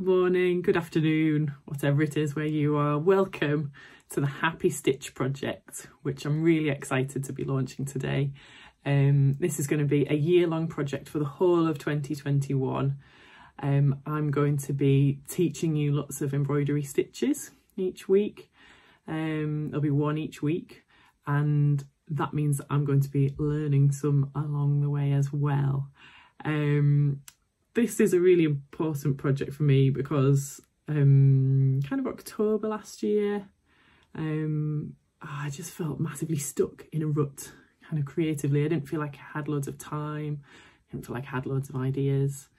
morning, good afternoon, whatever it is where you are. Welcome to the Happy Stitch project, which I'm really excited to be launching today. This is going to be a year-long project for the whole of 2021. I'm going to be teaching you lots of embroidery stitches each week. There'll be one each week, and that means that I'm going to be learning some along the way as well. This is a really important project for me because kind of October last year, I just felt massively stuck in a rut, kind of creatively. I didn't feel like I had loads of time, I didn't feel like I had loads of ideas.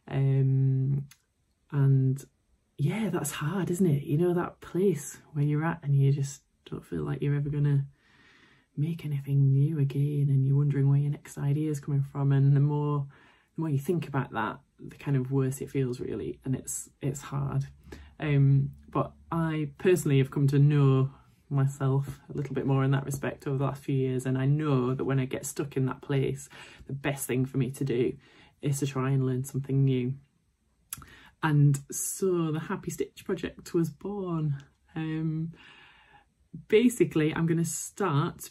And yeah, that's hard, isn't it? You know, that place where you're at and you just don't feel like you're ever gonna make anything new again, and you're wondering where your next idea is coming from. And the more you think about that, the kind of worse it feels, really, and it's hard. But I personally have come to know myself a little bit more in that respect over the last few years, and I know that when I get stuck in that place, the best thing for me to do is to try and learn something new. And so the Happy Stitch project was born. Basically, I'm going to start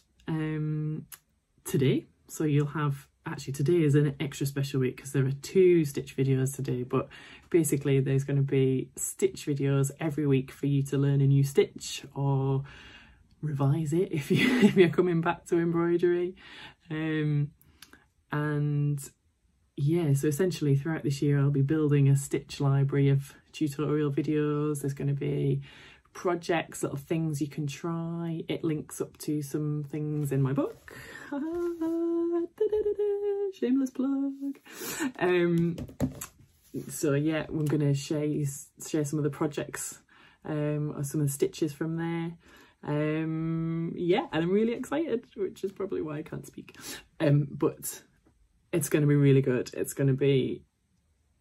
today, so you'll have, actually today is an extra special week because there are 2 stitch videos today, but basically there's going to be stitch videos every week for you to learn a new stitch or revise it if you're coming back to embroidery. And yeah, so essentially throughout this year I'll be building a stitch library of tutorial videos. There's going to be projects, little things you can try. It links up to some things in my book. Shameless plug. So yeah, I'm going to share some of the projects or some of the stitches from there. Yeah, and I'm really excited, which is probably why I can't speak. But it's going to be really good. It's going to be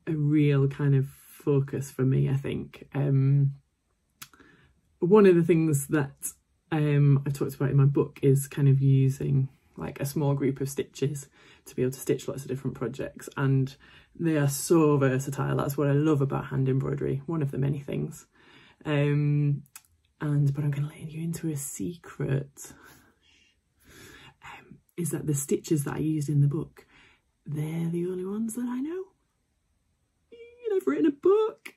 a real kind of focus for me, I think. One of the things that I've talked about in my book is kind of using like a small group of stitches to be able to stitch lots of different projects, and they are so versatile. That's what I love about hand embroidery, one of the many things. But I'm going to let you into a secret, is that the stitches that I used in the book, they're the only ones that I know. I've written a book.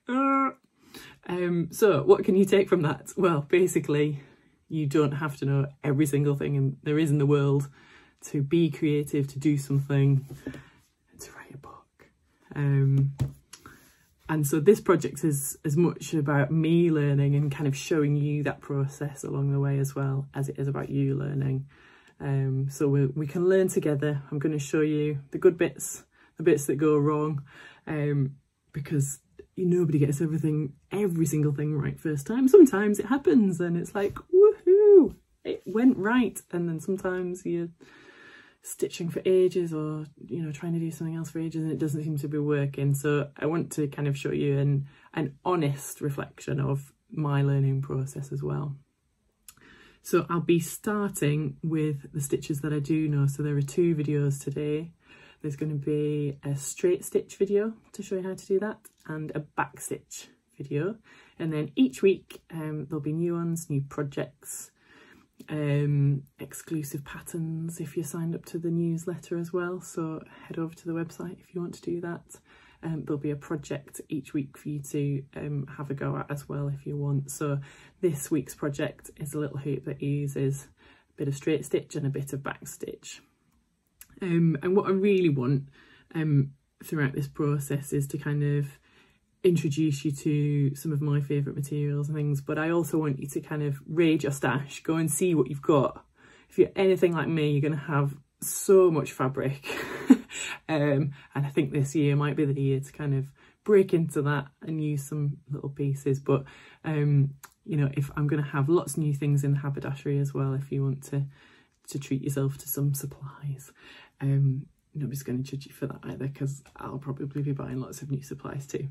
So what can you take from that? Well, basically, you don't have to know every single thing there is in the world to be creative, to do something, to write a book. And so this project is as much about me learning and kind of showing you that process along the way as well as it is about you learning. So we can learn together. I'm going to show you the good bits, the bits that go wrong, because nobody gets every single thing right first time. Sometimes it happens and it's like, woohoo, it went right. And then sometimes you're stitching for ages, or trying to do something else for ages and it doesn't seem to be working. So I want to kind of show you an honest reflection of my learning process as well. So I'll be starting with the stitches that I do know. So there are 2 videos today. There's going to be a straight stitch video to show you how to do that, and a back stitch video. And then each week there'll be new ones, new projects, exclusive patterns if you're signed up to the newsletter as well. So head over to the website if you want to do that. There'll be a project each week for you to have a go at as well if you want. So this week's project is a little hoop that uses a bit of straight stitch and a bit of back stitch. And what I really want throughout this process is to kind of introduce you to some of my favourite materials and things, but I also want you to kind of raid your stash, go and see what you've got. If you're anything like me, you're going to have so much fabric. And I think this year might be the year to kind of break into that and use some little pieces. But if I'm going to have lots of new things in the haberdashery as well, if you want to treat yourself to some supplies. Nobody's going to judge you for that either, because I'll probably be buying lots of new supplies too.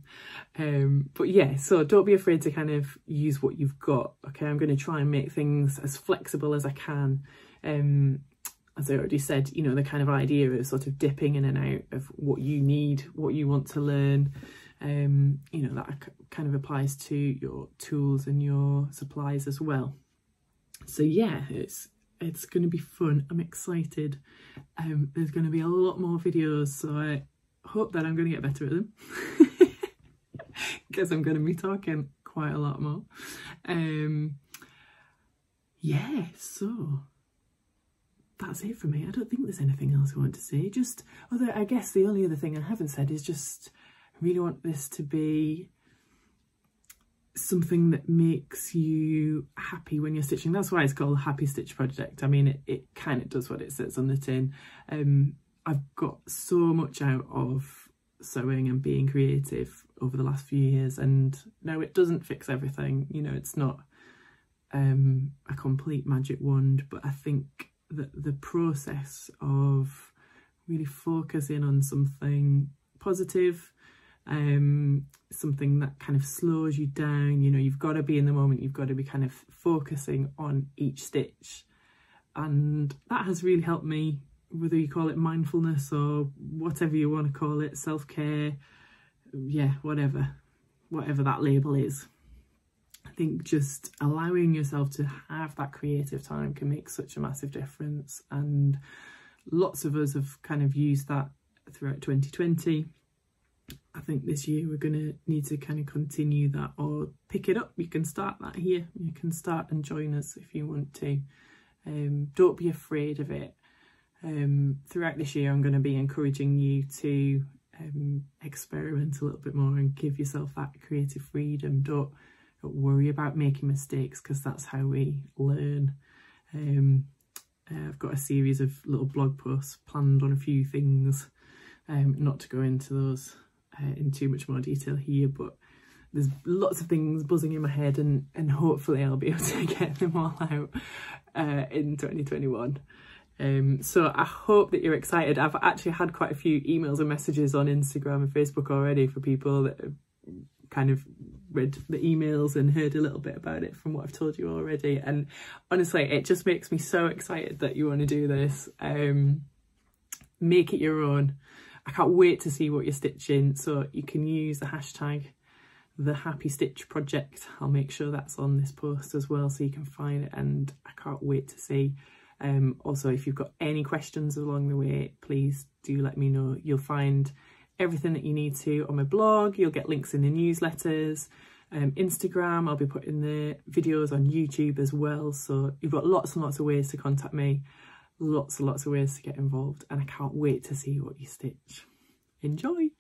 But yeah, so don't be afraid to kind of use what you've got. Okay, I'm going to try and make things as flexible as I can. As I already said, the kind of idea of sort of dipping in and out of what you need, what you want to learn, you know, that kind of applies to your tools and your supplies as well. So yeah, it's going to be fun. I'm excited. There's going to be a lot more videos, so I hope that I'm going to get better at them because I'm going to be talking quite a lot more. Yeah, so that's it for me. I don't think there's anything else I want to say. Just, although I guess the only other thing I haven't said is just I really want this to be something that makes you happy when you're stitching. That's why it's called Happy Stitch Project. I mean, it kind of does what it says on the tin. I've got so much out of sewing and being creative over the last few years, and no, it doesn't fix everything. You know, it's not a complete magic wand, but I think that the process of really focusing on something positive, something that kind of slows you down, you know, you've got to be in the moment, you've got to be kind of focusing on each stitch, and that has really helped me, whether you call it mindfulness or whatever you want to call it, self-care, yeah, whatever that label is. I think just allowing yourself to have that creative time can make such a massive difference, and lots of us have kind of used that throughout 2020. I think this year we're going to need to kind of continue that or pick it up. You can start that here. You can start and join us if you want to. Don't be afraid of it. Throughout this year I'm going to be encouraging you to experiment a little bit more and give yourself that creative freedom. Don't worry about making mistakes, because that's how we learn. I've got a series of little blog posts planned on a few things, not to go into those in too much more detail here, but there's lots of things buzzing in my head, and hopefully I'll be able to get them all out in 2021. So I hope that you're excited. I've actually had quite a few emails and messages on Instagram and Facebook already for people that have kind of read the emails and heard a little bit about it from what I've told you already, and honestly it just makes me so excited that you want to do this. Make it your own. I can't wait to see what you're stitching, so you can use the hashtag the Happy Stitch Project. I'll make sure that's on this post as well so you can find it, and I can't wait to see. Also, if you've got any questions along the way, please do let me know. You'll find everything that you need to on my blog. You'll get links in the newsletters, Instagram. I'll be putting the videos on YouTube as well, so you've got lots and lots of ways to contact me, lots and lots of ways to get involved, and I can't wait to see what you stitch. Enjoy!